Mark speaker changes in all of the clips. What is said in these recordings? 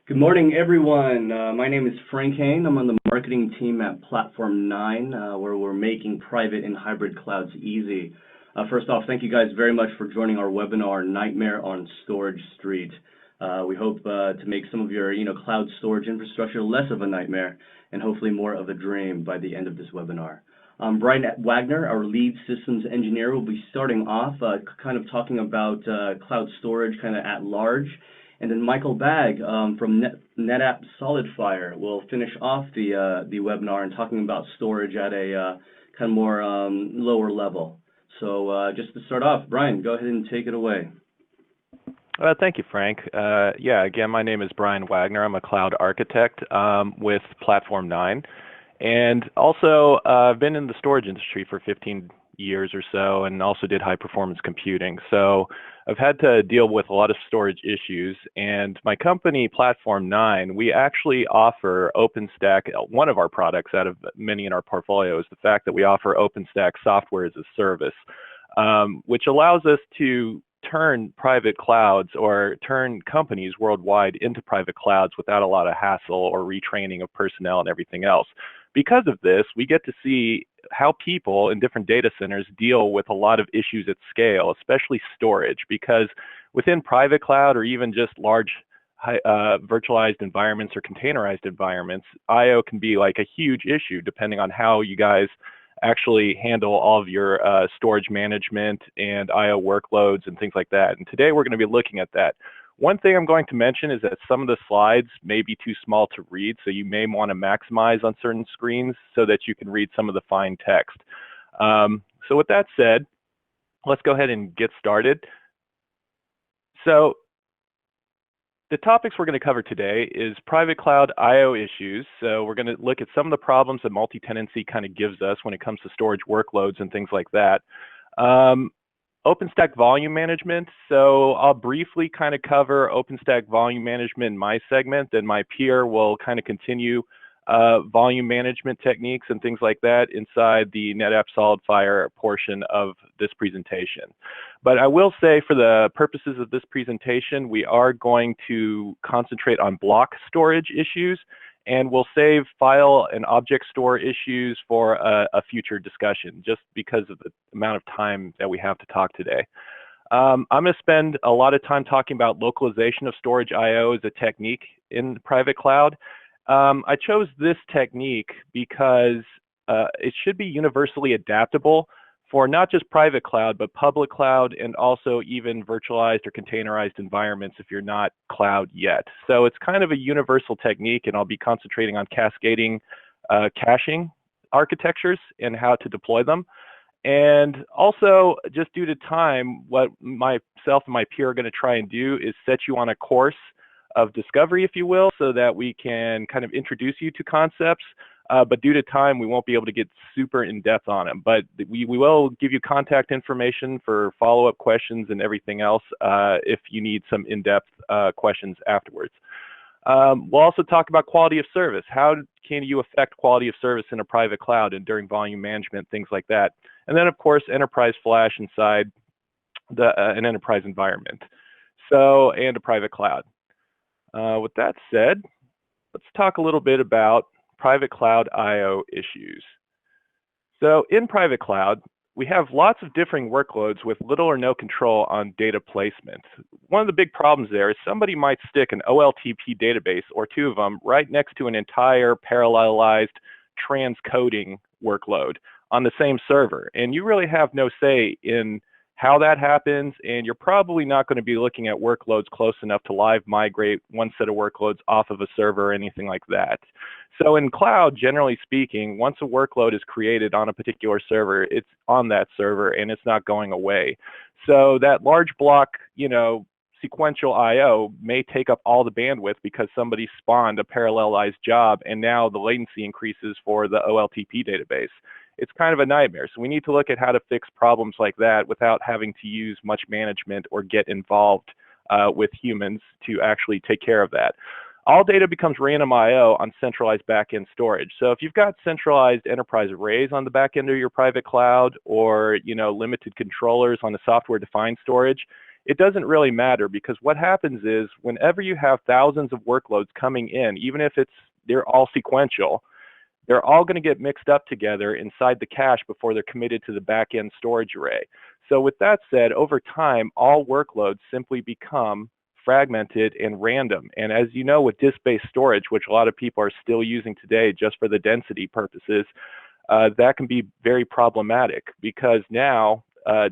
Speaker 1: Good morning, everyone. My name is Frank Hain. I'm on the marketing team at Platform 9, where we're making private and hybrid clouds easy. First off, thank you guys very much for joining our webinar, Nightmare on Storage Street. We hope to make some of your cloud storage infrastructure less of a nightmare and hopefully more of a dream by the end of this webinar. Bryan Wagoner, our lead systems engineer, will be starting off kind of talking about cloud storage kind of at large. And then Michael Bagg from NetApp SolidFire will finish off the webinar and talking about storage at a kind of more lower level. So just to start off, Bryan, go ahead and take it away.
Speaker 2: Thank you, Frank. Again, my name is Bryan Wagoner. I'm a cloud architect with Platform 9. And also, I've been in the storage industry for 15 years or so, and also did high performance computing. So I've had to deal with a lot of storage issues, and my company, Platform 9, we actually offer OpenStack. One of our products out of many in our portfolio is the fact that we offer OpenStack software as a service, which allows us to turn private clouds or turn companies worldwide into private clouds without a lot of hassle or retraining of personnel and everything else. Because of this, we get to see how people in different data centers deal with a lot of issues at scale, especially storage, because within private cloud or even just large virtualized environments or containerized environments, I/O can be like a huge issue depending on how you guys actually handle all of your storage management and I/O workloads and things like that. And today we're going to be looking at that. One thing I'm going to mention is that some of the slides may be too small to read, so you may want to maximize on certain screens so that you can read some of the fine text. So with that said, let's go ahead and get started. So the topics we're going to cover today is private cloud I/O issues. So we're going to look at some of the problems that multi-tenancy kind of gives us when it comes to storage workloads and things like that. OpenStack volume management. So I'll briefly kind of cover OpenStack volume management in my segment, then my peer will kind of continue volume management techniques and things like that inside the NetApp SolidFire portion of this presentation. But I will say for the purposes of this presentation, we are going to concentrate on block storage issues, and we'll save file and object store issues for a future discussion, just because of the amount of time that we have to talk today. I'm going to spend a lot of time talking about localization of storage I/O as a technique in private cloud. I chose this technique because it should be universally adaptable for not just private cloud, but public cloud, and also even virtualized or containerized environments if you're not cloud yet. So it's kind of a universal technique, and I'll be concentrating on cascading caching architectures and how to deploy them. And also, just due to time, what myself and my peer are going to try and do is set you on a course of discovery, if you will, so that we can kind of introduce you to concepts. But due to time, we won't be able to get super in-depth on them. But we will give you contact information for follow-up questions and everything else if you need some in-depth questions afterwards. We'll also talk about quality of service. How can you affect quality of service in a private cloud and during volume management, things like that. And then, of course, enterprise flash inside an enterprise environment, and a private cloud. With that said, let's talk a little bit about private cloud I/O issues. So in private cloud, we have lots of differing workloads with little or no control on data placement. One of the big problems there is somebody might stick an OLTP database or two of them right next to an entire parallelized transcoding workload on the same server. And you really have no say in how that happens, and you're probably not going to be looking at workloads close enough to live migrate one set of workloads off of a server or anything like that. So in cloud, generally speaking, once a workload is created on a particular server, it's on that server and it's not going away. So that large block, sequential I/O may take up all the bandwidth because somebody spawned a parallelized job, and now the latency increases for the OLTP database. It's kind of a nightmare. So we need to look at how to fix problems like that without having to use much management or get involved with humans to actually take care of that. All data becomes random I/O on centralized backend storage. So if you've got centralized enterprise arrays on the back end of your private cloud, or limited controllers on the software-defined storage, it doesn't really matter, because what happens is whenever you have thousands of workloads coming in, even if they're all sequential, they're all going to get mixed up together inside the cache before they're committed to the back-end storage array. So with that said, over time, all workloads simply become fragmented and random. And as you know, with disk-based storage, which a lot of people are still using today just for the density purposes, that can be very problematic, because now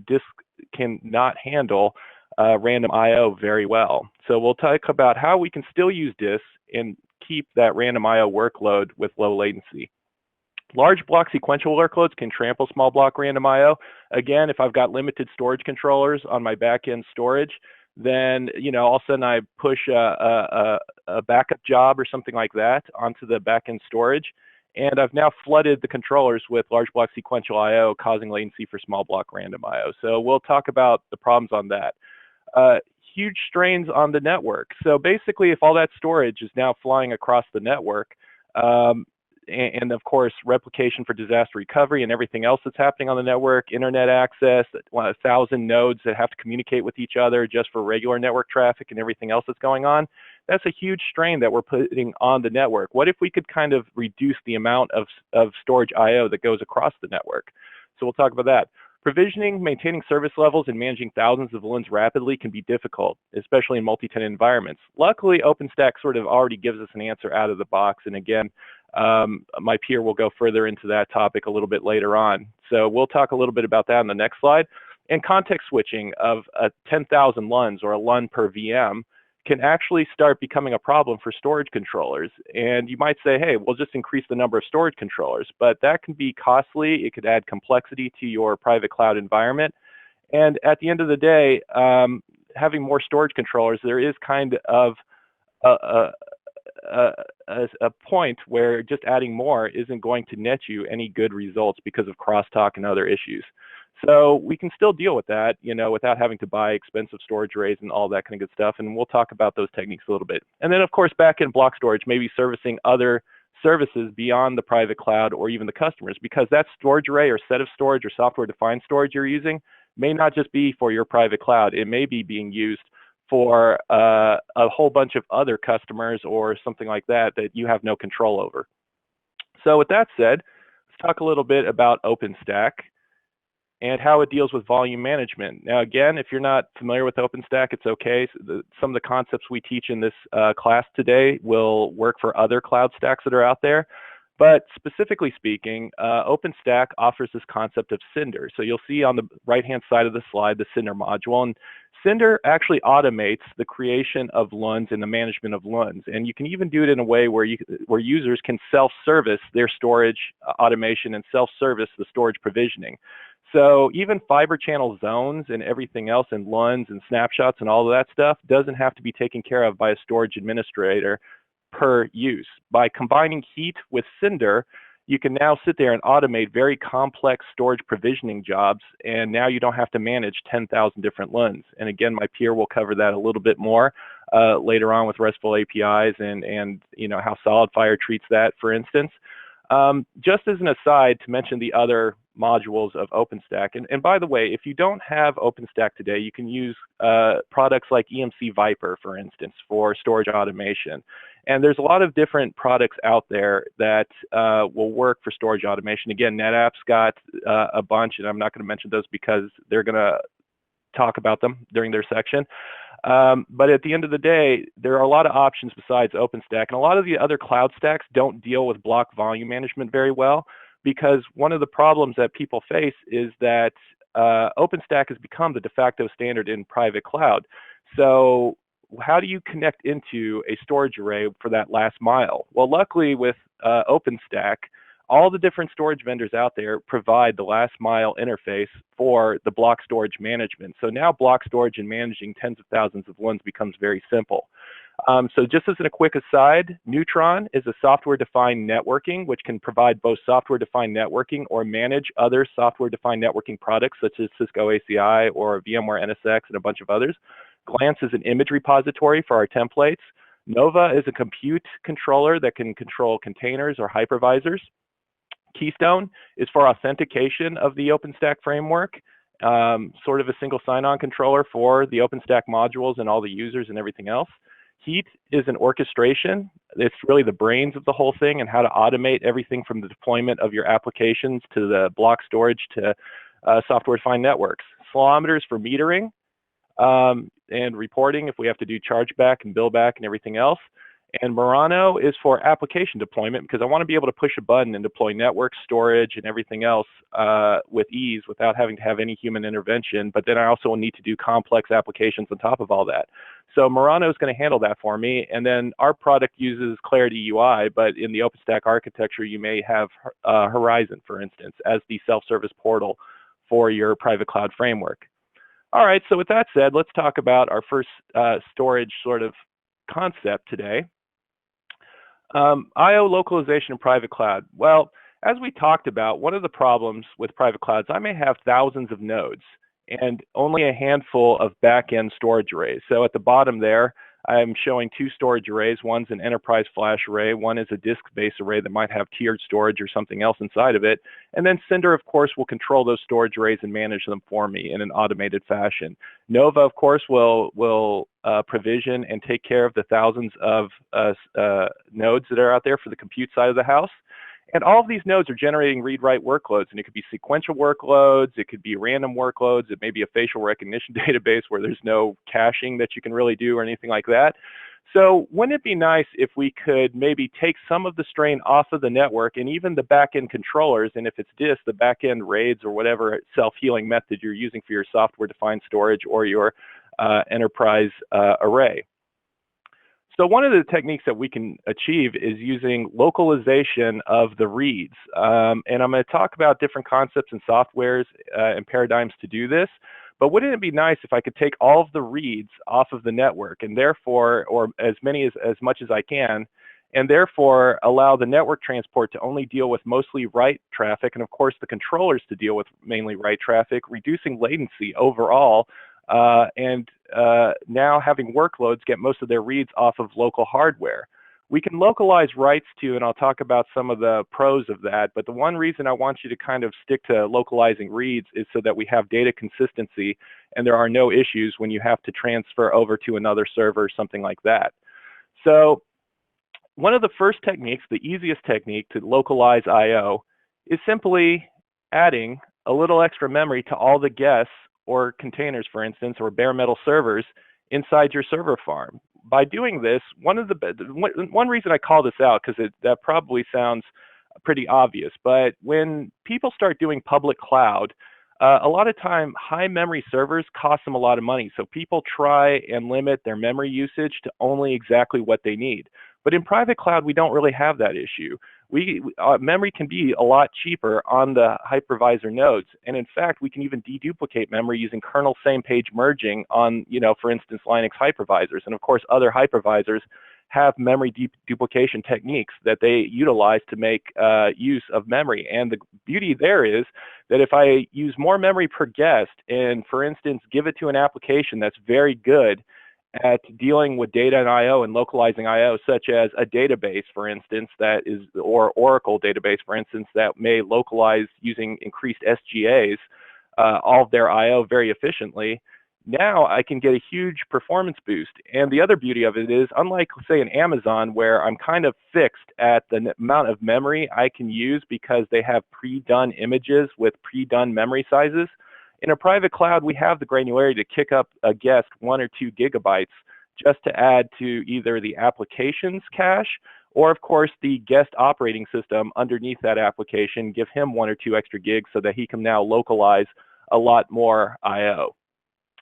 Speaker 2: disk cannot handle random I/O very well. So we'll talk about how we can still use disks and keep that random I/O workload with low latency. Large block sequential workloads can trample small block random I/O. Again, if I've got limited storage controllers on my back-end storage, then all of a sudden I push a backup job or something like that onto the back-end storage, and I've now flooded the controllers with large block sequential I/O, causing latency for small block random I/O. So we'll talk about the problems on that. Huge strains on the network. So basically, if all that storage is now flying across the network, and of course, replication for disaster recovery and everything else that's happening on the network, internet access, 1,000 nodes that have to communicate with each other just for regular network traffic and everything else that's going on, that's a huge strain that we're putting on the network. What if we could kind of reduce the amount of storage I/O that goes across the network? So we'll talk about that. Provisioning, maintaining service levels, and managing thousands of LUNs rapidly can be difficult, especially in multi-tenant environments. Luckily, OpenStack sort of already gives us an answer out of the box. And again, my peer will go further into that topic a little bit later on. So we'll talk a little bit about that in the next slide. And context switching of 10,000 LUNs, or a LUN per VM, can actually start becoming a problem for storage controllers. And you might say, hey, we'll just increase the number of storage controllers, but that can be costly. It could add complexity to your private cloud environment. And at the end of the day, having more storage controllers, there is kind of a point where just adding more isn't going to net you any good results because of crosstalk and other issues. So we can still deal with that, without having to buy expensive storage arrays and all that kind of good stuff. And we'll talk about those techniques a little bit. And then, of course, back-end block storage, maybe servicing other services beyond the private cloud or even the customers, because that storage array or set of storage or software-defined storage you're using may not just be for your private cloud. It may be being used for a whole bunch of other customers or something like that you have no control over. So with that said, let's talk a little bit about OpenStack and how it deals with volume management. Now, again, if you're not familiar with OpenStack, it's okay. Some of the concepts we teach in this class today will work for other cloud stacks that are out there. But specifically speaking, OpenStack offers this concept of Cinder. So you'll see on the right-hand side of the slide, the Cinder module. And Cinder actually automates the creation of LUNs and the management of LUNs. And you can even do it in a way where users can self-service their storage automation and self-service the storage provisioning. So even fiber channel zones and everything else, and LUNs and snapshots and all of that stuff doesn't have to be taken care of by a storage administrator per use. By combining Heat with Cinder, you can now sit there and automate very complex storage provisioning jobs, and now you don't have to manage 10,000 different LUNs. And again, my peer will cover that a little bit more later on with RESTful APIs and how SolidFire treats that, for instance. Just as an aside to mention the other modules of OpenStack, and by the way, if you don't have OpenStack today, you can use products like EMC Viper, for instance, for storage automation. And there's a lot of different products out there that will work for storage automation. Again, NetApp's got a bunch, and I'm not going to mention those because they're going to talk about them during their section. But at the end of the day, there are a lot of options besides OpenStack, and a lot of the other cloud stacks don't deal with block volume management very well, because one of the problems that people face is that OpenStack has become the de facto standard in private cloud. So how do you connect into a storage array for that last mile? Well, luckily with OpenStack, all the different storage vendors out there provide the last mile interface for the block storage management. So now block storage and managing tens of thousands of LUNs becomes very simple. So just as a quick aside, Neutron is a software-defined networking, which can provide both software-defined networking or manage other software-defined networking products such as Cisco ACI or VMware NSX and a bunch of others. Glance is an image repository for our templates. Nova is a compute controller that can control containers or hypervisors. Keystone is for authentication of the OpenStack framework. sort of a single sign-on controller for the OpenStack modules and all the users and everything else. Heat is an orchestration. It's really the brains of the whole thing and how to automate everything from the deployment of your applications to the block storage to software-defined networks. Slomometers for metering and reporting if we have to do chargeback and billback and everything else. And Murano is for application deployment because I want to be able to push a button and deploy network storage and everything else with ease without having to have any human intervention. But then I also need to do complex applications on top of all that. So Murano is going to handle that for me. And then our product uses Clarity UI, but in the OpenStack architecture, you may have Horizon, for instance, as the self-service portal for your private cloud framework. All right, so with that said, let's talk about our first storage sort of concept today. I/O localization in private cloud. Well, as we talked about, one of the problems with private clouds, I may have thousands of nodes and only a handful of back-end storage arrays. So at the bottom there, I'm showing two storage arrays. One's an enterprise flash array. One is a disk-based array that might have tiered storage or something else inside of it. And then Cinder, of course, will control those storage arrays and manage them for me in an automated fashion. Nova, of course, will provision and take care of the thousands of nodes that are out there for the compute side of the house. And all of these nodes are generating read-write workloads, and it could be sequential workloads, it could be random workloads, it may be a facial recognition database where there's no caching that you can really do or anything like that. So wouldn't it be nice if we could maybe take some of the strain off of the network and even the back-end controllers, and if it's disk, the back-end RAIDs or whatever self-healing method you're using for your software-defined storage or your enterprise array. So one of the techniques that we can achieve is using localization of the reads. And I'm going to talk about different concepts and softwares and paradigms to do this. But wouldn't it be nice if I could take all of the reads off of the network and therefore, or as much as I can, and therefore allow the network transport to only deal with mostly write traffic, and of course the controllers to deal with mainly write traffic, reducing latency overall, and now having workloads get most of their reads off of local hardware. We can localize writes too, and I'll talk about some of the pros of that, but the one reason I want you to kind of stick to localizing reads is so that we have data consistency and there are no issues when you have to transfer over to another server or something like that. So one of the first techniques, the easiest technique to localize I/O is simply adding a little extra memory to all the guests or containers, for instance, or bare metal servers inside your server farm. By doing this, one reason I call this out, because that probably sounds pretty obvious, but when people start doing public cloud, a lot of time high memory servers cost them a lot of money. So people try and limit their memory usage to only exactly what they need. But in private cloud, we don't really have that issue. Memory can be a lot cheaper on the hypervisor nodes. And in fact, we can even deduplicate memory using kernel same page merging on, for instance, Linux hypervisors. And of course, other hypervisors have memory duplication techniques that they utilize to make use of memory. And the beauty there is that if I use more memory per guest and, for instance, give it to an application that's very good at dealing with data and I/O and localizing I/O, such as a database, for instance, or Oracle database, for instance, that may localize using increased SGAs, all of their I/O very efficiently. Now I can get a huge performance boost. And the other beauty of it is, unlike, say, an Amazon, where I'm kind of fixed at the amount of memory I can use because they have pre-done images with pre-done memory sizes, in a private cloud, we have the granularity to kick up a guest 1 or 2 gigabytes just to add to either the application's cache or, of course, the guest operating system underneath that application, give him 1 or 2 extra gigs so that he can now localize a lot more I/O.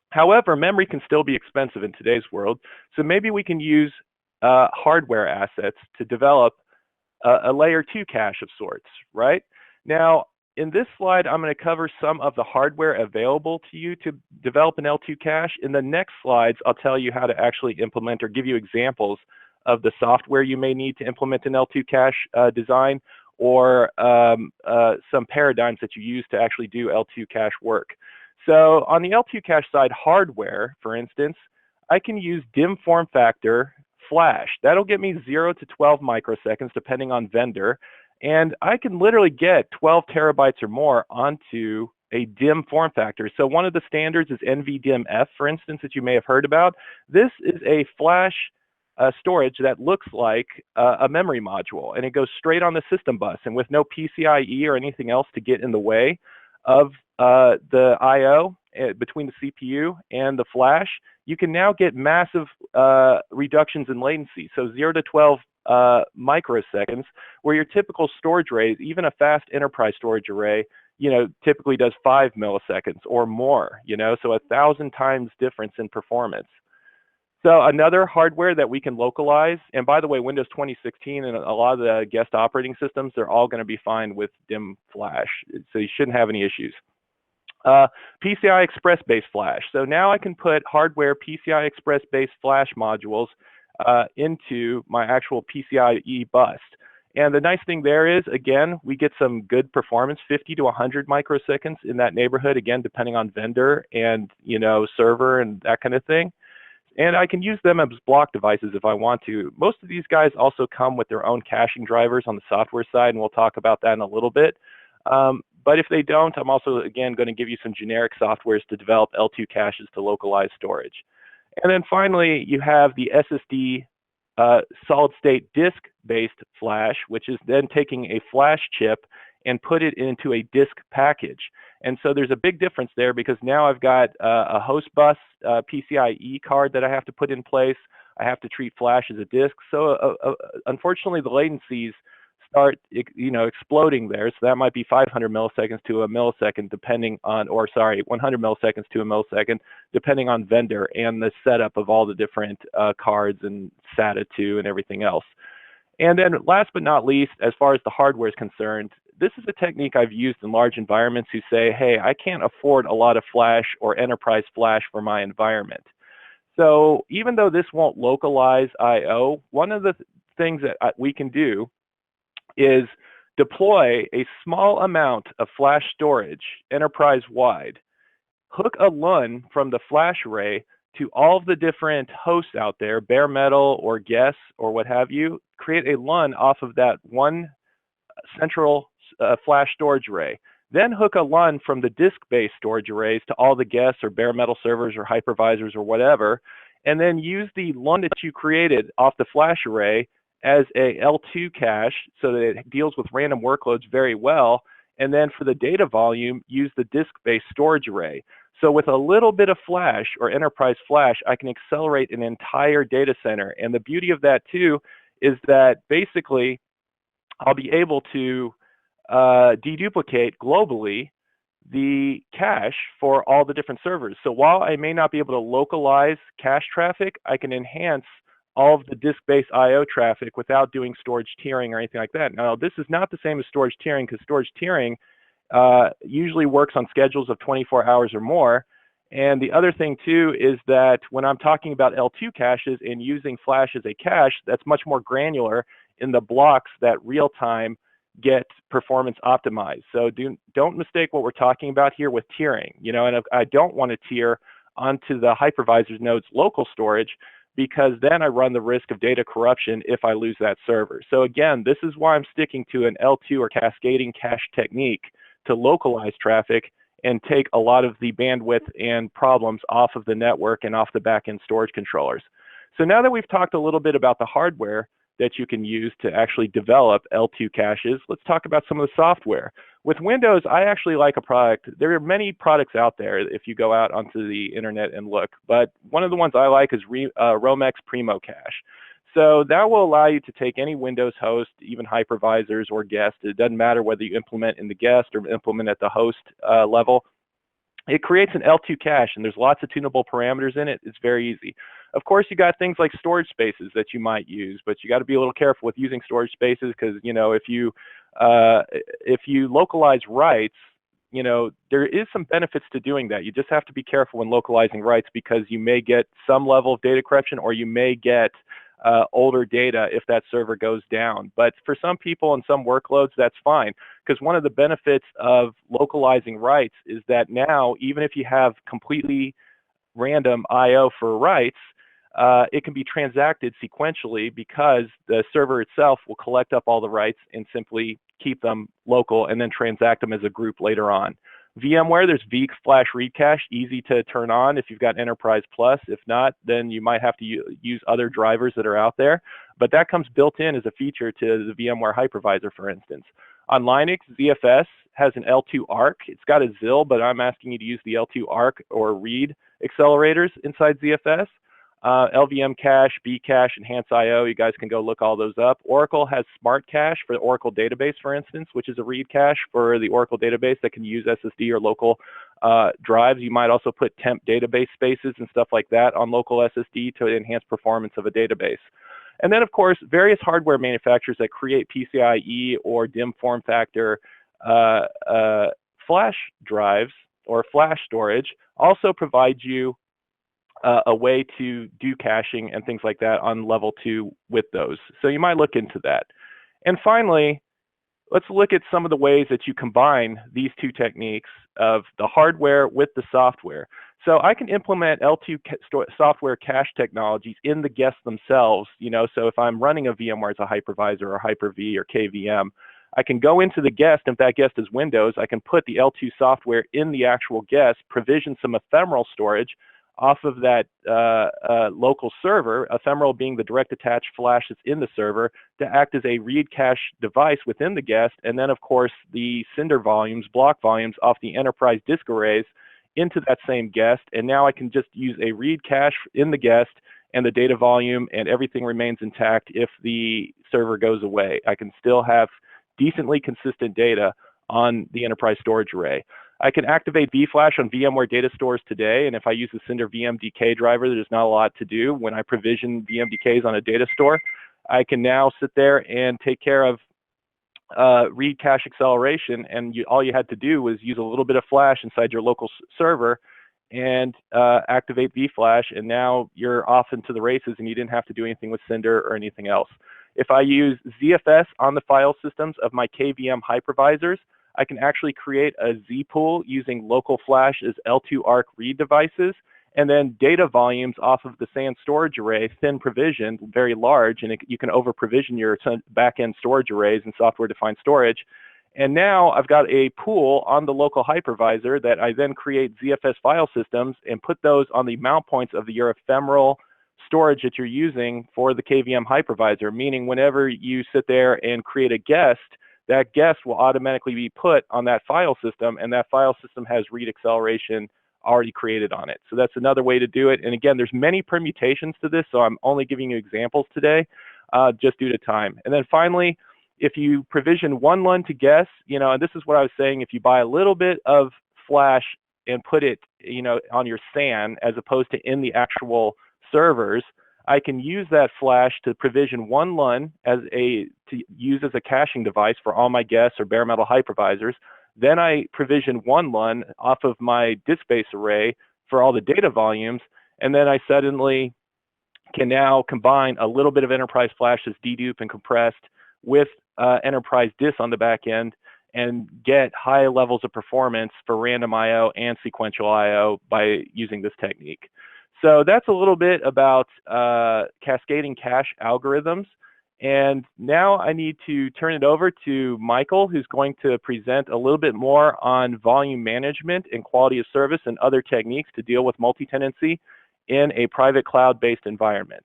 Speaker 2: However, memory can still be expensive in today's world, so maybe we can use hardware assets to develop a layer 2 cache of sorts, right? Now, in this slide, I'm going to cover some of the hardware available to you to develop an L2 cache. In the next slides, I'll tell you how to actually implement or give you examples of the software you may need to implement an L2 cache design, or some paradigms that you use to actually do L2 cache work. So on the L2 cache side, hardware, for instance, I can use DIMM form factor flash. That'll get me 0 to 12 microseconds, depending on vendor. And I can literally get 12 terabytes or more onto a DIMM form factor. So one of the standards is NVDIMM-F, for instance, that you may have heard about. This is a flash storage that looks like a memory module, and it goes straight on the system bus, and with no PCIe or anything else to get in the way of the I/O between the CPU and the flash, you can now get massive reductions in latency. So 0 to 12 microseconds, where your typical storage arrays, even a fast enterprise storage array, typically does 5 milliseconds or more, so 1,000 times difference in performance. So another hardware that we can localize, and by the way, Windows 2016 and a lot of the guest operating systems, they're all going to be fine with DIMM flash, so you shouldn't have any issues. PCI Express-based flash. So now I can put hardware PCI Express-based flash modules into my actual PCIe bus. And the nice thing there is, again, we get some good performance, 50 to 100 microseconds in that neighborhood, again, depending on vendor and, server and that kind of thing. And I can use them as block devices if I want to. Most of these guys also come with their own caching drivers on the software side, and we'll talk about that in a little bit. But if they don't, I'm also, again, going to give you some generic softwares to develop L2 caches to localize storage. And then finally, you have the SSD solid-state disk-based flash, which is then taking a flash chip and put it into a disk package. And so there's a big difference there, because now I've got a host bus PCIe card that I have to put in place. I have to treat flash as a disk. So unfortunately, the latencies start exploding there. So that might be 500 milliseconds to a millisecond, depending on, 100 milliseconds to a millisecond, depending on vendor and the setup of all the different cards and SATA 2 and everything else. And then last but not least, as far as the hardware is concerned, this is a technique I've used in large environments who say, hey, I can't afford a lot of flash or enterprise flash for my environment. So even though this won't localize I/O, one of the things that we can do is deploy a small amount of flash storage enterprise-wide, hook a LUN from the flash array to all of the different hosts out there, bare metal or guess or what have you, create a LUN off of that one central flash storage array. Then hook a LUN from the disk-based storage arrays to all the guests or bare metal servers or hypervisors or whatever, and then use the LUN that you created off the flash array as a L2 cache so that it deals with random workloads very well. And then for the data volume, use the disk-based storage array. So with a little bit of flash or enterprise flash, I can accelerate an entire data center. And the beauty of that too is that basically I'll be able to deduplicate globally the cache for all the different servers. So while I may not be able to localize cache traffic, I can enhance all of the disk-based I/O traffic without doing storage tiering or anything like that. Now, this is not the same as storage tiering, because storage tiering usually works on schedules of 24 hours or more. And the other thing too is that when I'm talking about L2 caches and using flash as a cache, that's much more granular in the blocks that real-time get performance optimized. So don't mistake what we're talking about here with tiering. And I don't want to tier onto the hypervisor's node's local storage, because then I run the risk of data corruption if I lose that server. So again, this is why I'm sticking to an L2 or cascading cache technique to localize traffic and take a lot of the bandwidth and problems off of the network and off the backend storage controllers. So now that we've talked a little bit about the hardware that you can use to actually develop L2 caches, let's talk about some of the software. With Windows, I actually like a product. There are many products out there if you go out onto the internet and look, but one of the ones I like is Romex Primo Cache. So that will allow you to take any Windows host, even hypervisors or guest. It doesn't matter whether you implement in the guest or implement at the host level. It creates an L2 cache, and there's lots of tunable parameters in it. It's very easy. Of course, you got things like storage spaces that you might use, but you got to be a little careful with using storage spaces, because if you localize writes, there is some benefits to doing that. You just have to be careful when localizing writes, because you may get some level of data corruption, or you may get older data if that server goes down. But for some people and some workloads, that's fine, because one of the benefits of localizing writes is that now, even if you have completely random I/O for writes, it can be transacted sequentially, because the server itself will collect up all the writes and simply keep them local and then transact them as a group later on. VMware, there's vFlash Read Cache, easy to turn on if you've got Enterprise Plus. If not, then you might have to use other drivers that are out there. But that comes built in as a feature to the VMware hypervisor, for instance. On Linux, ZFS has an L2 ARC. It's got a ZIL, but I'm asking you to use the L2 ARC or read accelerators inside ZFS. LVM Cache, Bcache, Enhance IO, you guys can go look all those up. Oracle has Smart Cache for the Oracle database, for instance, which is a read cache for the Oracle database that can use SSD or local drives. You might also put temp database spaces and stuff like that on local SSD to enhance performance of a database. And then, of course, various hardware manufacturers that create PCIe or DIMM form factor flash drives or flash storage also provide you a way to do caching and things like that on level 2 with those. So you might look into that. And finally, let's look at some of the ways that you combine these two techniques of the hardware with the software. So I can implement L2 software cache technologies in the guests themselves. So if I'm running a VMware as a hypervisor or Hyper-V or KVM, I can go into the guest. If that guest is Windows, I can put the L2 software in the actual guest, provision some ephemeral storage off of that local server, ephemeral being the direct attached flash that's in the server, to act as a read cache device within the guest, and then of course the Cinder volumes, block volumes off the enterprise disk arrays into that same guest, and now I can just use a read cache in the guest and the data volume and everything remains intact if the server goes away. I can still have decently consistent data on the enterprise storage array. I can activate vFlash on VMware data stores today, and if I use the Cinder VMDK driver, there's not a lot to do. When I provision VMDKs on a data store, I can now sit there and take care of read cache acceleration, and all you had to do was use a little bit of flash inside your local server and activate vFlash, and now you're off into the races and you didn't have to do anything with Cinder or anything else. If I use ZFS on the file systems of my KVM hypervisors, I can actually create a Z pool using local flash as L2 ARC read devices, and then data volumes off of the SAN storage array, thin provisioned, very large, and you can over provision your back-end storage arrays and software-defined storage. And now I've got a pool on the local hypervisor that I then create ZFS file systems and put those on the mount points of your ephemeral storage that you're using for the KVM hypervisor, meaning whenever you sit there and create a guest, that guest will automatically be put on that file system, and that file system has read acceleration already created on it. So that's another way to do it. And again, there's many permutations to this, so I'm only giving you examples today just due to time. And then finally, if you provision one LUN to guests, and this is what I was saying, if you buy a little bit of flash and put it, on your SAN as opposed to in the actual servers, I can use that flash to provision one LUN to use as a caching device for all my guests or bare metal hypervisors. Then I provision one LUN off of my disk space array for all the data volumes, and then I suddenly can now combine a little bit of enterprise flash that's deduped and compressed with enterprise disk on the back end and get high levels of performance for random IO and sequential IO by using this technique. So that's a little bit about cascading cache algorithms. And now I need to turn it over to Michael, who's going to present a little bit more on volume management and quality of service and other techniques to deal with multi-tenancy in a private cloud-based environment.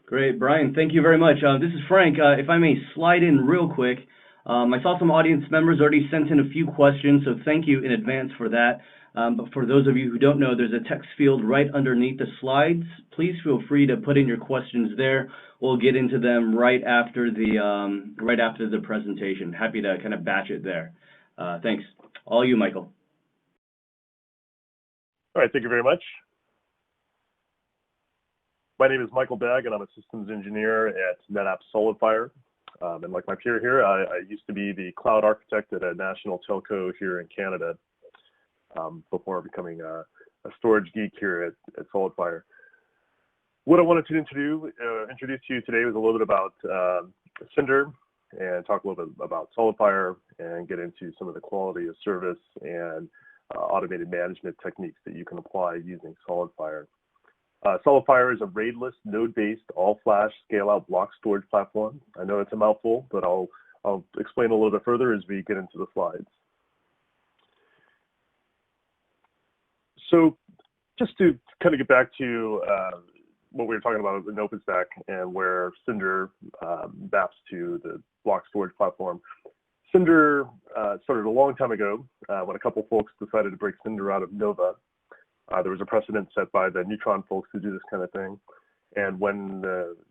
Speaker 1: Great, Brian, thank you very much. This is Frank. If I may slide in real quick, I saw some audience members already sent in a few questions, so thank you in advance for that. But for those of you who don't know, there's a text field right underneath the slides. Please feel free to put in your questions there. We'll get into them right after the presentation. Happy to kind of batch it there. Thanks. All you, Michael.
Speaker 3: All right, thank you very much. My name is Michael Bagg, and I'm a systems engineer at NetApp SolidFire. And like my peer here, I used to be the cloud architect at a national telco here in Canada before becoming a storage geek here at SolidFire. What I wanted to introduce to you today was a little bit about Cinder and talk a little bit about SolidFire and get into some of the quality of service and automated management techniques that you can apply using SolidFire. SolidFire is a RAID-less, node-based, all-flash, scale-out block storage platform. I know it's a mouthful, but I'll explain a little bit further as we get into the slides. So just to kind of get back to what we were talking about in OpenStack and where Cinder maps to the block storage platform. Cinder started a long time ago when a couple folks decided to break Cinder out of Nova. There was a precedent set by the Neutron folks to do this kind of thing. And when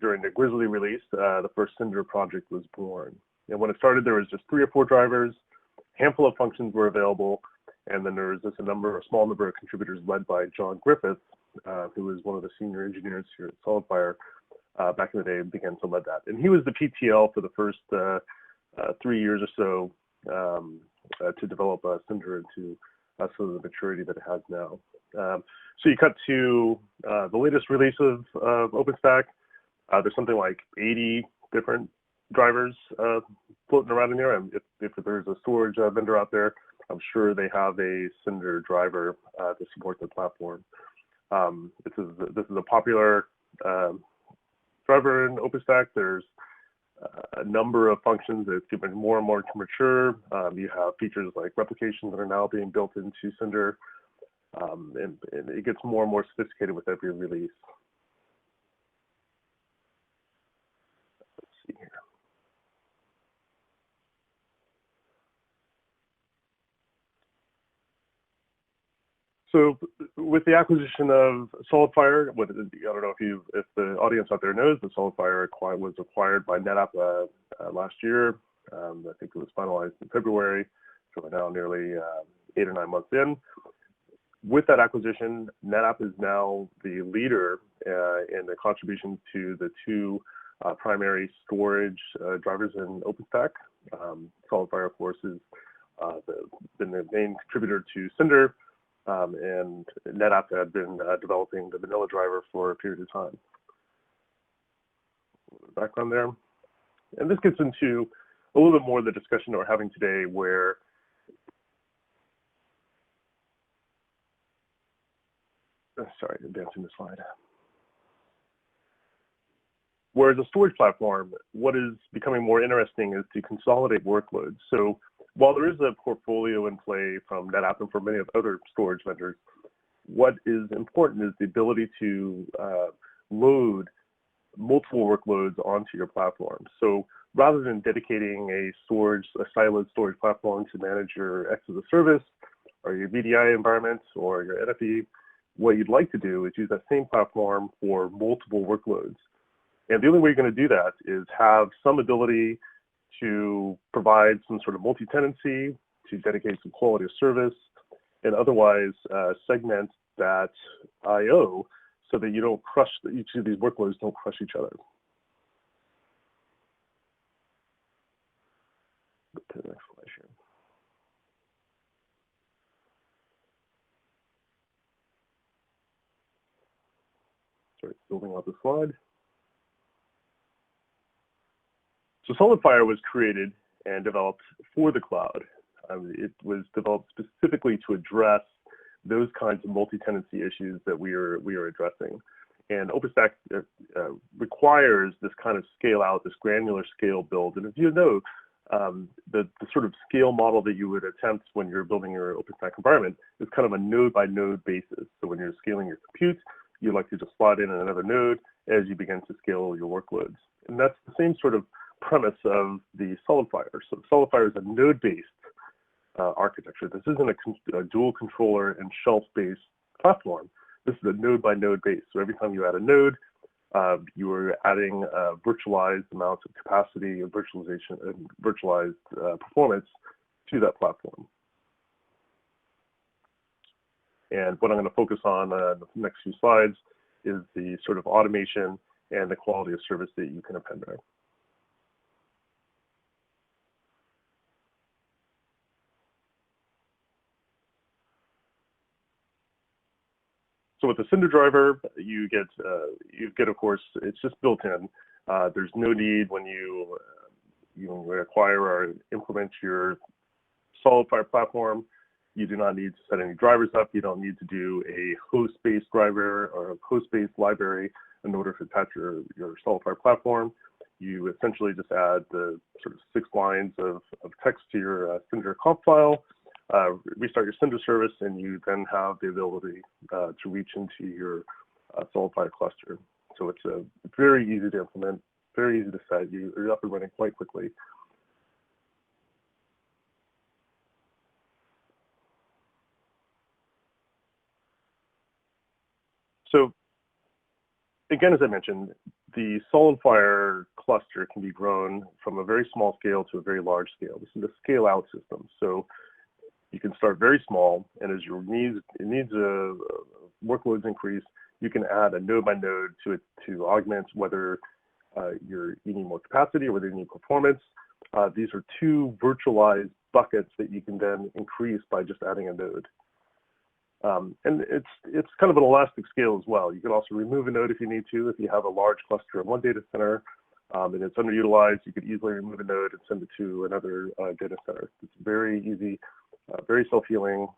Speaker 3: during the Grizzly release, the first Cinder project was born. And when it started, there was just 3 or 4 drivers, a handful of functions were available, and then there was just a small number of contributors led by John Griffith, who was one of the senior engineers here at SolidFire back in the day, and began to lead that. And he was the PTL for the first 3 years or so to develop Cinder into sort of the maturity that it has now. So you cut to the latest release of OpenStack. There's something like 80 different drivers floating around in there. And if there's a storage vendor out there, I'm sure they have a Cinder driver to support the platform. This is a popular driver in OpenStack. There's a number of functions that's getting more and more mature. You have features like replication that are now being built into Cinder. And it gets more and more sophisticated with every release. Let's see here. So with the acquisition of SolidFire, I don't know if the audience out there knows that SolidFire was acquired by NetApp last year. I think it was finalized in February, so we're now nearly 8 or 9 months in. With that acquisition, NetApp is now the leader in the contribution to the 2 primary storage drivers in OpenStack. SolidFire, of course, has been the main contributor to Cinder, and NetApp had been developing the vanilla driver for a period of time. Background there. And this gets into a little bit more of the discussion that we're having today, where sorry, advancing the slide. Whereas a storage platform, what is becoming more interesting is to consolidate workloads. So while there is a portfolio in play from NetApp and from many of other storage vendors, what is important is the ability to load multiple workloads onto your platform. So rather than dedicating a siloed storage platform to manage your X as a service or your VDI environment or your NFV, what you'd like to do is use that same platform for multiple workloads. And the only way you're going to do that is have some ability to provide some sort of multi-tenancy, to dedicate some quality of service, and otherwise segment that I/O so that you don't crush, each of these workloads don't crush each other. Go to the next slide here. Sorry, building out the slide. So SolidFire was created and developed for the cloud. It was developed specifically to address those kinds of multi-tenancy issues that we are addressing. And OpenStack requires this kind of scale out, this granular scale build. And if you know, the sort of scale model that you would attempt when you're building your OpenStack environment is kind of a node by node basis. So when you're scaling your compute, you like to just slot in another node as you begin to scale your workloads. And that's the same sort of premise of the SolidFire. So SolidFire is a node-based architecture. This isn't a dual controller and shelf-based platform. This is a node-by-node base. So every time you add a node, you are adding virtualized amounts of capacity and virtualization and virtualized performance to that platform. And what I'm going to focus on the next few slides is the sort of automation and the quality of service that you can append there. So with the Cinder driver, you get, of course, it's just built in. There's no need when you acquire or implement your SolidFire platform. You do not need to set any drivers up. You don't need to do a host-based driver or a host-based library in order to attach your SolidFire platform. You essentially just add the sort of 6 lines of text to your Cinder conf file. restart your Cinder service, and you then have the ability to reach into your SolidFire cluster. So it's very easy to implement, very easy to set. You're up and running quite quickly. So again, as I mentioned, the SolidFire cluster can be grown from a very small scale to a very large scale. This is a scale-out system. So you can start very small, and as your needs workloads increase, you can add a node by node to it to augment whether you need more capacity or whether you need performance. These are two virtualized buckets that you can then increase by just adding a node. And it's kind of an elastic scale as well. You can also remove a node if you need to. If you have a large cluster in one data center and it's underutilized, you could easily remove a node and send it to another data center. It's very easy, very self-healing,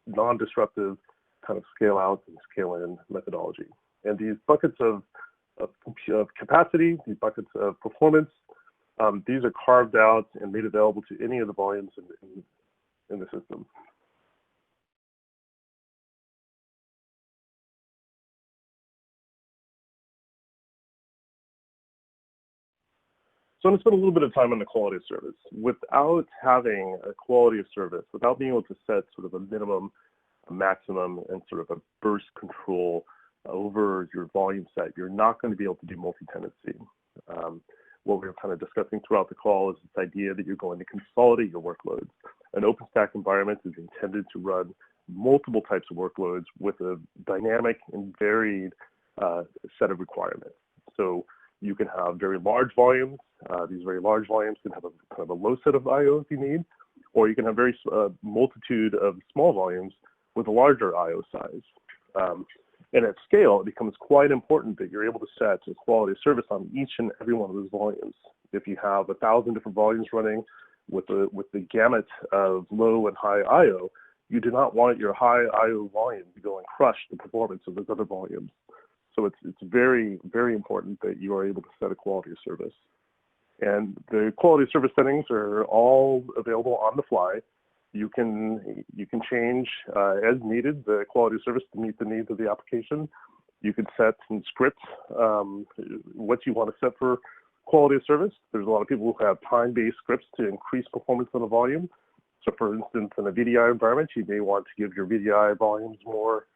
Speaker 3: non-disruptive kind of scale out and scale in methodology. And these buckets of capacity, these buckets of performance, these are carved out and made available to any of the volumes in the system. So I'm going to spend a little bit of time on the quality of service. Without having a quality of service, without being able to set sort of a minimum, a maximum, and sort of a burst control over your volume set, you're not going to be able to do multi-tenancy. What we were kind of discussing throughout the call is this idea that you're going to consolidate your workloads. An OpenStack environment is intended to run multiple types of workloads with a dynamic and varied set of requirements. So you can have very large volumes. These very large volumes can have a kind of a low set of I/O if you need, or you can have very multitude of small volumes with a larger I/O size. And at scale, it becomes quite important that you're able to set a quality of service on each and every one of those volumes. If you have 1,000 different volumes running with the gamut of low and high I/O, you do not want your high I/O volume to go and crush the performance of those other volumes. So it's very, very important that you are able to set a quality of service. And the quality of service settings are all available on the fly. You can change as needed the quality of service to meet the needs of the application. You can set some scripts, what you want to set for quality of service. There's a lot of people who have time-based scripts to increase performance on the volume. So for instance, in a VDI environment, you may want to give your VDI volumes more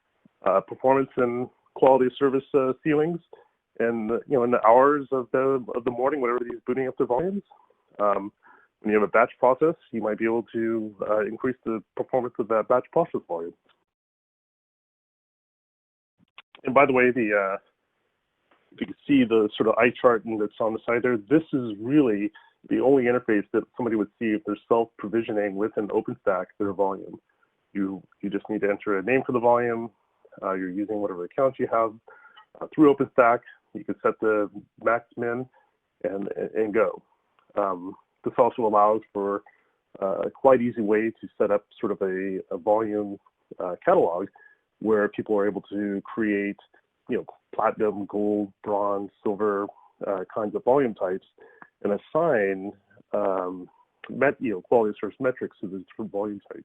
Speaker 3: performance and quality of service ceilings, and in the hours of the morning, whenever these booting up their volumes. When you have a batch process, you might be able to increase the performance of that batch process volume. And by the way, if you can see the sort of eye chart that's on the side there, this is really the only interface that somebody would see if they're self-provisioning within OpenStack their volume. You just need to enter a name for the volume. You're using whatever account you have through OpenStack. You can set the max min and go. This also allows for a quite easy way to set up sort of a volume catalog where people are able to create, platinum, gold, bronze, silver kinds of volume types and assign quality of service metrics to the different volume types.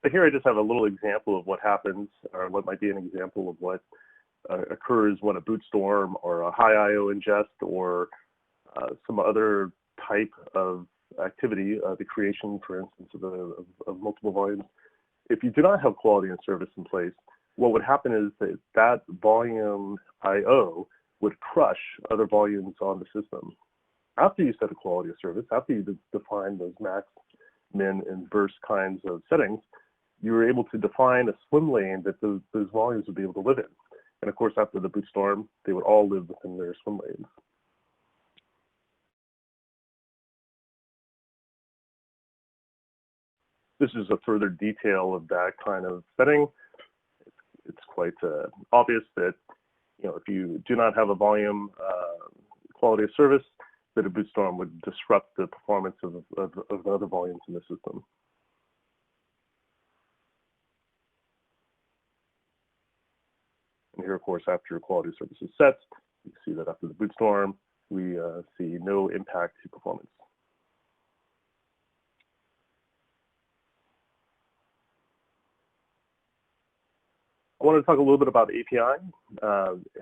Speaker 3: So here I just have a little example of what happens, or what might be an example of what occurs when a boot storm or a high I/O ingest or some other type of activity, the creation, for instance, of multiple volumes. If you do not have quality and service in place, what would happen is that volume I/O would crush other volumes on the system. After you set a quality of service, after you define those max, min, and burst kinds of settings, you were able to define a swim lane that those volumes would be able to live in. And of course, after the boot storm, they would all live within their swim lanes. This is a further detail of that kind of setting. It's quite obvious that if you do not have a volume quality of service, that a boot storm would disrupt the performance of other volumes in the system. here, of course, after quality of service is set, you see that after the boot storm, we see no impact to performance. I want to talk a little bit about API.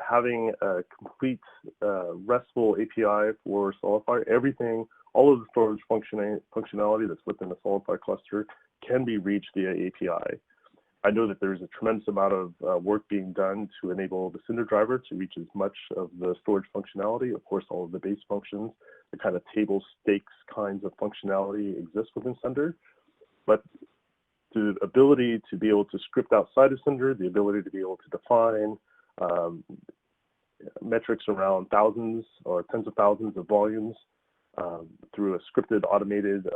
Speaker 3: Having a complete RESTful API for SolidFire, everything, all of the storage functionality that's within the SolidFire cluster can be reached via API. I know that there's a tremendous amount of work being done to enable the Cinder driver to reach as much of the storage functionality. Of course, all of the base functions, the kind of table stakes kinds of functionality exist within Cinder. But the ability to be able to script outside of Cinder, the ability to be able to define metrics around thousands or tens of thousands of volumes through a scripted automated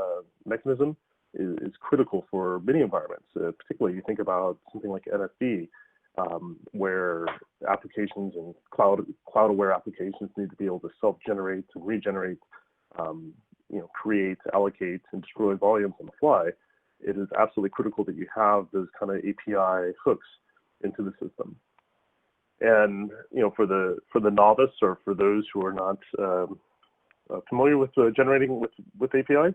Speaker 3: mechanism is critical for many environments. Particularly, you think about something like NFV, where applications and cloud-aware applications need to be able to self-generate and regenerate, create, allocate, and destroy volumes on the fly. It is absolutely critical that you have those kind of API hooks into the system. And for the novice or for those who are not familiar with generating with APIs,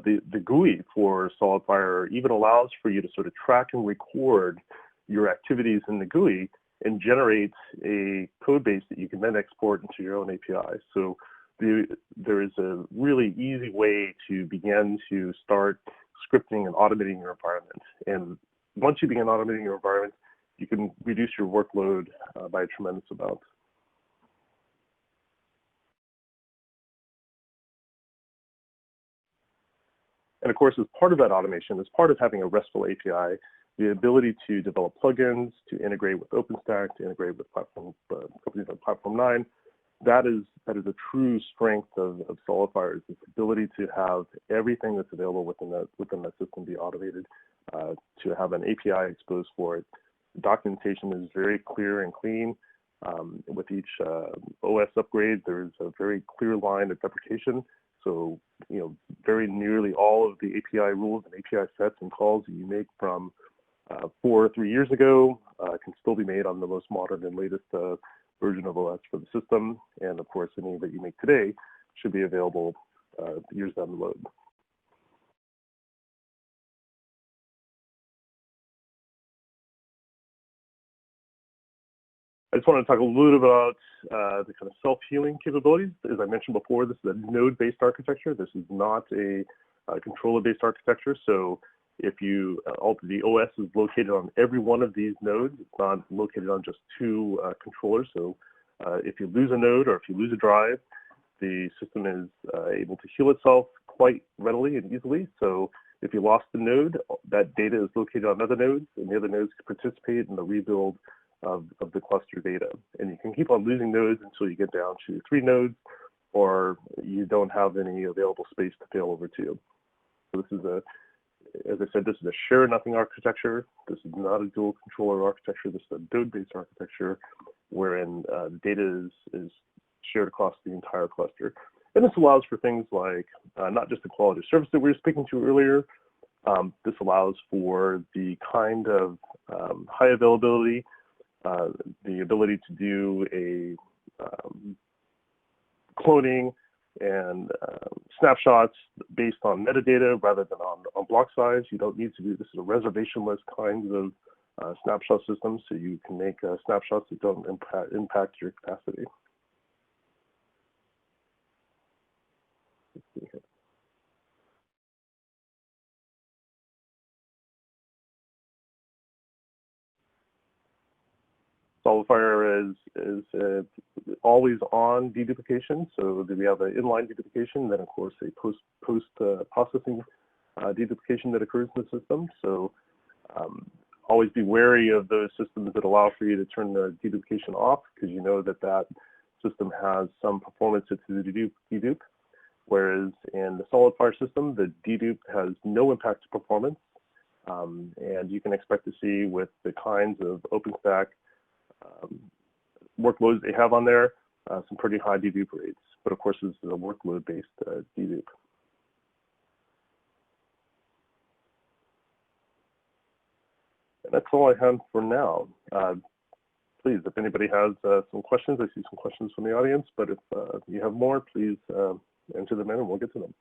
Speaker 3: the GUI for SolidFire even allows for you to sort of track and record your activities in the GUI and generate a code base that you can then export into your own API. So there is a really easy way to begin to start scripting and automating your environment. And once you begin automating your environment, you can reduce your workload by a tremendous amount. And of course, as part of that automation, as part of having a RESTful API, the ability to develop plugins, to integrate with OpenStack, to integrate with companies like Platform 9, that is a true strength of SolidFire, is its ability to have everything that's available within that system be automated, to have an API exposed for it. The documentation is very clear and clean. With each OS upgrade, there's a very clear line of deprecation. So, very nearly all of the API rules and API sets and calls that you make from 4 or 3 years ago can still be made on the most modern and latest version of OS for the system. And of course, any that you make today should be available years down the road. I just want to talk a little bit about the kind of self-healing capabilities. As I mentioned before, this is a node-based architecture. This is not a controller-based architecture. So if the OS is located on every one of these nodes, it's not located on just 2 controllers. So if you lose a node or if you lose a drive, the system is able to heal itself quite readily and easily. So if you lost the node, that data is located on other nodes, and the other nodes can participate in the rebuild of the cluster data. And you can keep on losing nodes until you get down to 3 nodes, or you don't have any available space to fail over to. So this is as I said, this is a share nothing architecture. This is not a dual controller architecture. This is a node-based architecture wherein data is shared across the entire cluster. And this allows for things like not just the quality of service that we were speaking to earlier. This allows for the kind of high availability, the ability to do a cloning and snapshots based on metadata rather than on block size. You don't need to do this is a reservationless kind of snapshot system, so you can make snapshots that don't impact your capacity. Let's see here. SolidFire is always on deduplication. So we have an inline deduplication, then of course a post processing deduplication that occurs in the system. So always be wary of those systems that allow for you to turn the deduplication off, because you know that system has some performance to the dedupe. Whereas in the SolidFire system, the dedupe has no impact to performance, and you can expect to see with the kinds of OpenStack workloads they have on there, some pretty high dedupe rates. But of course, this is a workload-based dedupe. And that's all I have for now. please, if anybody has some questions, I see some questions from the audience, but if you have more, please enter them in and we'll get to them.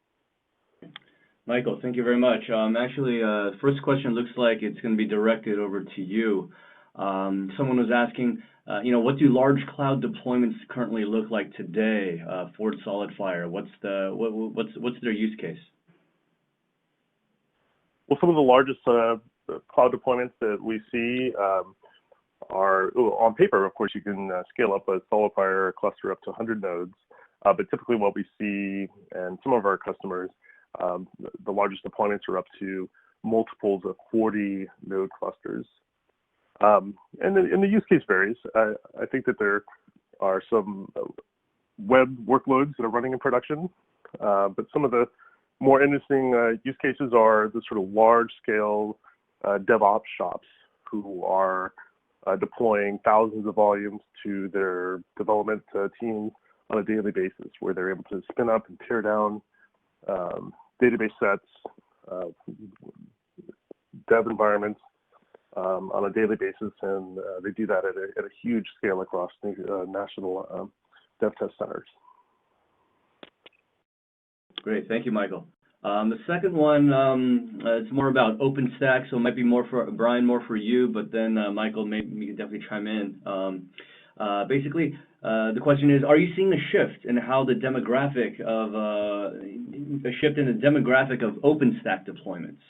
Speaker 1: Michael, thank you very much. Actually, first question looks like it's going to be directed over to you. Someone was asking, what do large cloud deployments currently look like today for SolidFire? What's their use case?
Speaker 3: Well, some of the largest cloud deployments that we see are, on paper, of course, you can scale up a SolidFire cluster up to 100 nodes. But typically what we see, and some of our customers, the largest deployments are up to multiples of 40 node clusters. And the use case varies. I think that there are some web workloads that are running in production, but some of the more interesting use cases are the sort of large-scale DevOps shops who are deploying thousands of volumes to their development teams on a daily basis, where they're able to spin up and tear down database sets, dev environments on a daily basis, and they do that at a huge scale across national dev test centers. Great,
Speaker 1: thank you, Michael. The second one is more about OpenStack, so it might be more for Bryan, more for you, but then Michael, maybe you can definitely chime in. Basically, the question is: are you seeing a shift in how the demographic of OpenStack deployments?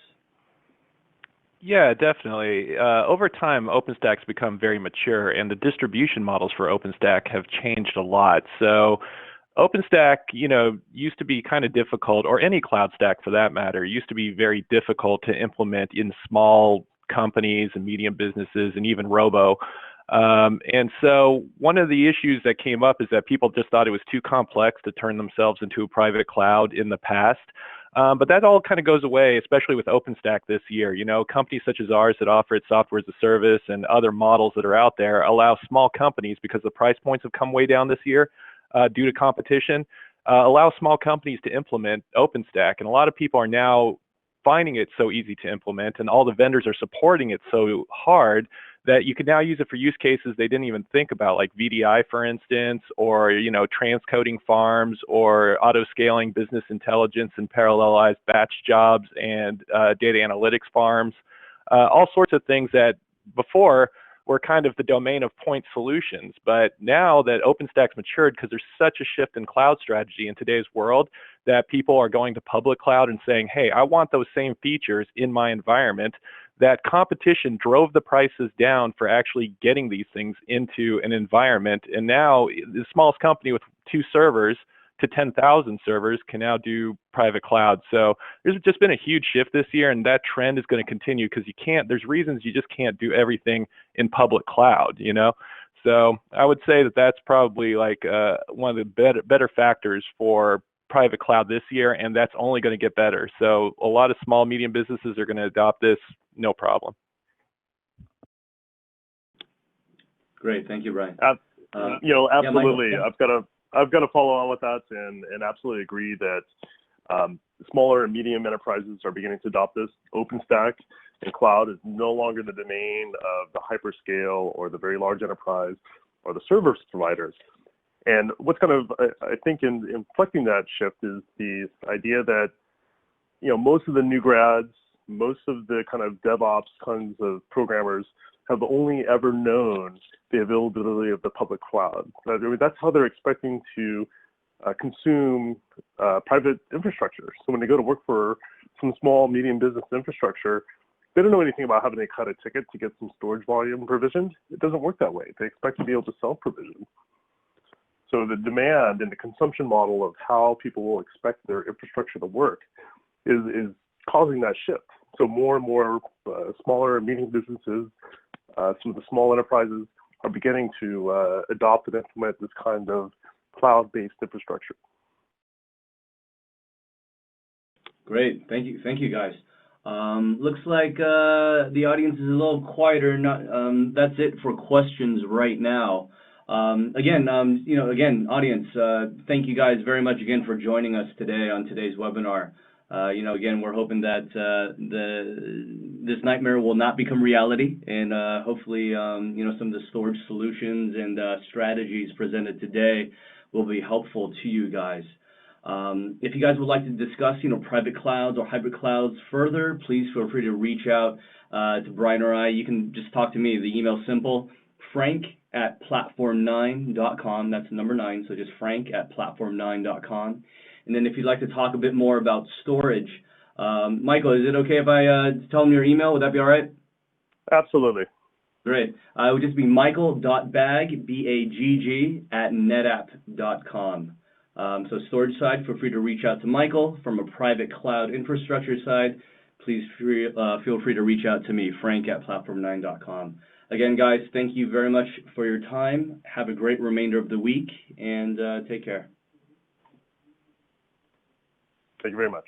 Speaker 2: Yeah, definitely. Over time, OpenStack's become very mature, and the distribution models for OpenStack have changed a lot. So OpenStack, used to be kind of difficult, or any cloud stack for that matter, used to be very difficult to implement in small companies and medium businesses and even robo. And so one of the issues that came up is that people just thought it was too complex to turn themselves into a private cloud in the past. But that all kind of goes away, especially with OpenStack this year. Companies such as ours that offer its software as a service and other models that are out there allow small companies, because the price points have come way down this year due to competition, allow small companies to implement OpenStack. And a lot of people are now finding it so easy to implement, and all the vendors are supporting it so hard that you can now use it for use cases they didn't even think about, like VDI, for instance, or transcoding farms, or auto-scaling business intelligence and parallelized batch jobs and data analytics farms, all sorts of things that before were kind of the domain of point solutions. But now that OpenStack's matured, because there's such a shift in cloud strategy in today's world, that people are going to public cloud and saying, hey, I want those same features in my environment, that competition drove the prices down for actually getting these things into an environment. And now the smallest company with 2 servers to 10,000 servers can now do private cloud. So there's just been a huge shift this year, and that trend is going to continue, because there's reasons you just can't do everything in public cloud, So I would say that that's probably like one of the better factors for private cloud this year, and that's only going to get better. So a lot of small, medium businesses are going to adopt this, no problem.
Speaker 1: Great, thank you, Bryan.
Speaker 3: Absolutely.
Speaker 1: Yeah,
Speaker 3: I've got to follow on with that, and absolutely agree that smaller and medium enterprises are beginning to adopt this. OpenStack and cloud is no longer the domain of the hyperscale or the very large enterprise or the service providers. And what's kind of, I think, in inflecting that shift is the idea that, most of the new grads, most of the kind of DevOps kinds of programmers have only ever known the availability of the public cloud. I mean, that's how they're expecting to consume private infrastructure. So when they go to work for some small, medium business infrastructure, they don't know anything about having to cut a ticket to get some storage volume provisioned. It doesn't work that way. They expect to be able to self-provision. So the demand and the consumption model of how people will expect their infrastructure to work is causing that shift. So more and more smaller and medium businesses, some of the small enterprises are beginning to adopt and implement this kind of cloud-based infrastructure.
Speaker 1: Great, thank you guys. Looks like the audience is a little quieter. That's it for questions right now. Again, audience, thank you guys very much again for joining us today on today's webinar. Again, we're hoping that this nightmare will not become reality, and hopefully, some of the storage solutions and strategies presented today will be helpful to you guys. If you guys would like to discuss, private clouds or hybrid clouds further, please feel free to reach out to Bryan or I. You can just talk to me. The email's simple, frank@platform9.com. That's number 9, so just frank@platform9.com. And then if you'd like to talk a bit more about storage, Michael, is it okay if I tell them your email? Would that be all right?
Speaker 3: Absolutely.
Speaker 1: Great. It would just be michael.bagg, B-A-G-G, @netapp.com. So storage side, feel free to reach out to Michael. From a private cloud infrastructure side, please feel free to reach out to me, frank@platform9.com. Again, guys, thank you very much for your time. Have a great remainder of the week, and take care.
Speaker 3: Thank you very much.